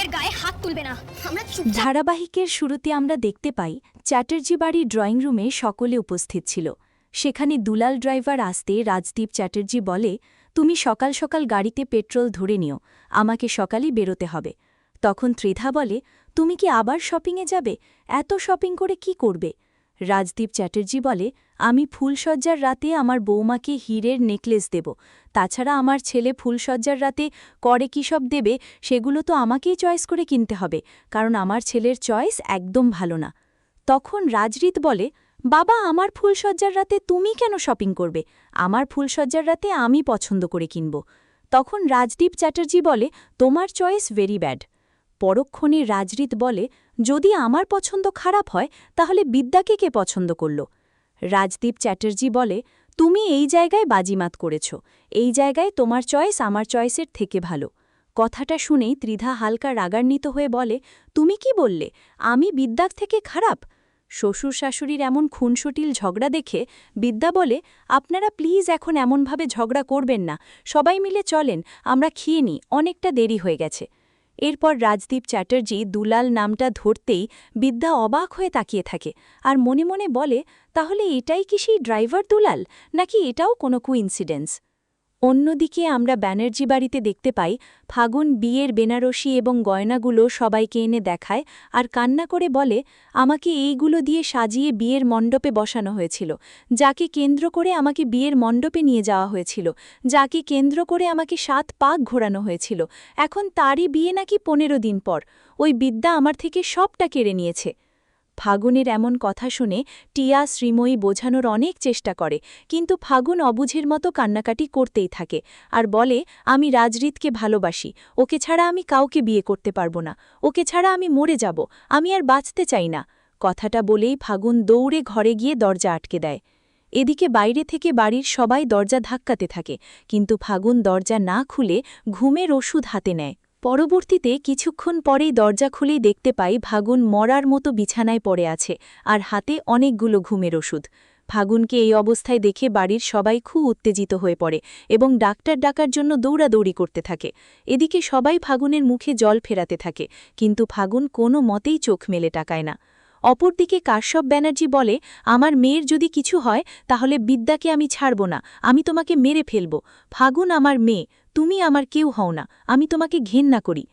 মেয়ের গায়ে হাত তুলবে না। আমরা ধারাবাহিকের শুরুতে আমরা দেখতে পাই চ্যাটার্জি বাড়ির ড্রয়িং রুমে সকলে উপস্থিত ছিল। সেখানে দুলাল ড্রাইভার আসতে রাজদীপ চ্যাটার্জি বলে, তুমি সকাল সকাল গাড়িতে পেট্রোল ধরে নিও, আমাকে সকালই বেরোতে হবে। তখন ত্রিধা বলে, তুমি কি আবার শপিংয়ে যাবে? এত শপিং করে কি করবে? রাজদীপ চ্যাটার্জি বলে, আমি ফুলসজ্জার রাতে আমার বৌমাকে হীরের নেকলেস দেব, তাছাড়া আমার ছেলে ফুলসজ্জার রাতে করে কী সব দেবে সেগুলো তো আমাকেই চয়েস করে কিনতে হবে, কারণ আমার ছেলের চয়েস একদম ভালো না। তখন রাজরিত বলে, বাবা, আমার ফুলসজ্জার রাতে তুমি কেন শপিং করবে? আমার ফুলসজ্জার রাতে আমি পছন্দ করে কিনব। তখন রাজদীপ চ্যাটার্জি বলে, তোমার চয়েস ভেরি ব্যাড। পরক্ষণে রাজরিত বলে, যদি আমার পছন্দ খারাপ হয় তাহলে বিদ্যাকে কে পছন্দ করল? রাজদীপ চ্যাটার্জি বলে, তুমি এই জায়গায় বাজিমাত করেছ, এই জায়গায় তোমার চয়েস আমার চয়েসের থেকে ভালো। কথাটা শুনেই ত্রিধা হালকা রাগান্বিত হয়ে বলে, তুমি কি বললে আমি বিদ্যার থেকে খারাপ? শ্বশুর শাশুড়ির এমন খুনসুটিল ঝগড়া দেখে বিদ্যা বলে, আপনারা প্লিজ এখন এমনভাবে ঝগড়া করবেন না, সবাই মিলে চলেন, আমরা খেয়ে নিই, অনেকটা দেরি হয়ে গেছে। এরপর রাজদীপ চ্যাটার্জি দুলাল নামটা ধরতেই বিদ্যা অবাক হয়ে তাকিয়ে থাকে আর মনে মনে বলে, তাহলে এটাই কি সেই ড্রাইভার দুলাল, নাকি এটাও কোনো কুইন্সিডেন্স? অন্যদিকে আমরা ব্যানার্জি বাড়িতে দেখতে পাই ফাগুন বিয়ের বেনারসি এবং গয়নাগুলো সবাইকে এনে দেখায় আর কান্না করে বলে, আমাকে এইগুলো দিয়ে সাজিয়ে বিয়ের মণ্ডপে বসানো হয়েছিল, যাকে কেন্দ্র করে আমাকে বিয়ের মণ্ডপে নিয়ে যাওয়া হয়েছিল, যাকে কেন্দ্র করে আমাকে 7 পাক ঘোরানো হয়েছিল, এখন তারই বিয়ে নাকি 15 দিন পর। ওই বিদ্যা আমার থেকে সবটা কেড়ে নিয়েছে। ফাগুনের এমন কথা শুনে টিয়া শ্রীময়ী বোঝানোর অনেক চেষ্টা করে, কিন্তু ফাগুন অবুঝের মতো কান্নাকাটি করতেই থাকে আর বলে, আমি রাজরিতকে ভালোবাসি, ওকে ছাড়া আমি কাউকে বিয়ে করতে পারবো না, ওকে ছাড়া আমি মরে যাব, আমি আর বাঁচতে চাই না। কথাটা বলেই ফাগুন দৌড়ে ঘরে গিয়ে দরজা আটকে দেয়। এদিকে বাইরে থেকে বাড়ির সবাই দরজা ধাক্কাতে থাকে, কিন্তু ফাগুন দরজা না খুলে ঘুমের ওষুধ হাতে নেয়। পরবর্তীতে কিছুক্ষণ পরেই দরজা খুলেই দেখতে পাই ফাগুন মরার মতো বিছানায় পড়ে আছে আর হাতে অনেকগুলো ঘুমের ওষুধ। ফাগুনকে এই অবস্থায় দেখে বাড়ির সবাই খুব উত্তেজিত হয়ে পড়ে এবং ডাক্তার ডাকার জন্য দৌড়াদৌড়ি করতে থাকে। এদিকে সবাই ফাগুনের মুখে জল ফেরাতে থাকে, কিন্তু ফাগুন কোনো মতেই চোখ মেলে তাকায় না। অপরদিকে কাশ্যপ ব্যানার্জি বলে, আমার মেয়ের যদি কিছু হয় তাহলে বিদ্যাকে আমি ছাড়ব না, আমি তোমাকে মেরে ফেলব। ফাগুন আমার মেয়ে, তুমি আমার কেউ হও না, আমি তোমাকে ঘেন্না করি।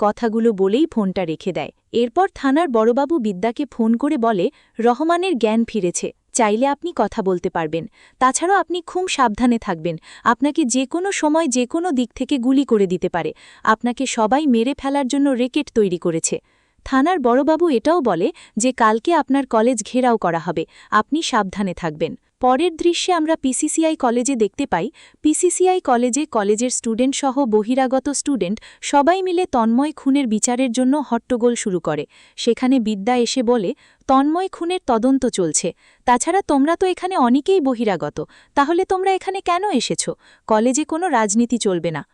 কথাগুলো বলেই ফোনটা রেখে দেয়। এরপর থানার বড়বাবু বিদ্যাকে ফোন করে বলে, রহমানের জ্ঞান ফিরেছে, চাইলে আপনি কথা বলতে পারবেন, তাছাড়াও আপনি খুব সাবধানে থাকবেন, আপনাকে যে কোনো সময় যে কোনো দিক থেকে গুলি করে দিতে পারে, আপনাকে সবাই মেরে ফেলার জন্য রেকেট তৈরি করেছে। থানার বড়বাবু এটাও বলে যে কালকে আপনার কলেজ ঘেরাও করা হবে, আপনি সাবধানে থাকবেন। পরের দৃশ্যে আমরা পিসিসিআই কলেজে দেখতে পাই, পিসিসিআই কলেজে কলেজের স্টুডেন্ট সহ বহিরাগত স্টুডেন্ট সবাই মিলে তন্ময় খুনের বিচারের জন্য হট্টগোল শুরু করে। সেখানে বিদ্যা এসে বলে, তন্ময় খুনের তদন্ত চলছে, তাছাড়া তোমরা তো এখানে অনেকেই বহিরাগত, তাহলে তোমরা এখানে কেন এসেছ? কলেজে কোনো রাজনীতি চলবে না।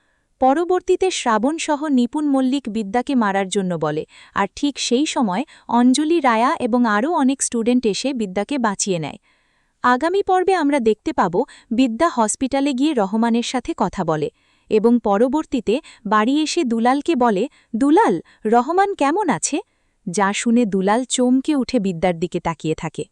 পরবর্তীতে শ্রাবণ সহ নিপুণ মল্লিক বিদ্যাকে মারার জন্য বলে, আর ঠিক সেই সময় অঞ্জলি রায়া এবং আরও অনেক স্টুডেন্ট এসে বিদ্যাকে বাঁচিয়ে নেয়। আগামী পর্বে আমরা দেখতে পাব বিদ্যা হসপিটালে গিয়ে রহমানের সাথে কথা বলে এবং পরবর্তীতে বাড়ি এসে দুলালকে বলে, দুলাল, রহমান কেমন আছে? যা শুনে দুলাল চমকে উঠে বিদ্যার দিকে তাকিয়ে থাকে।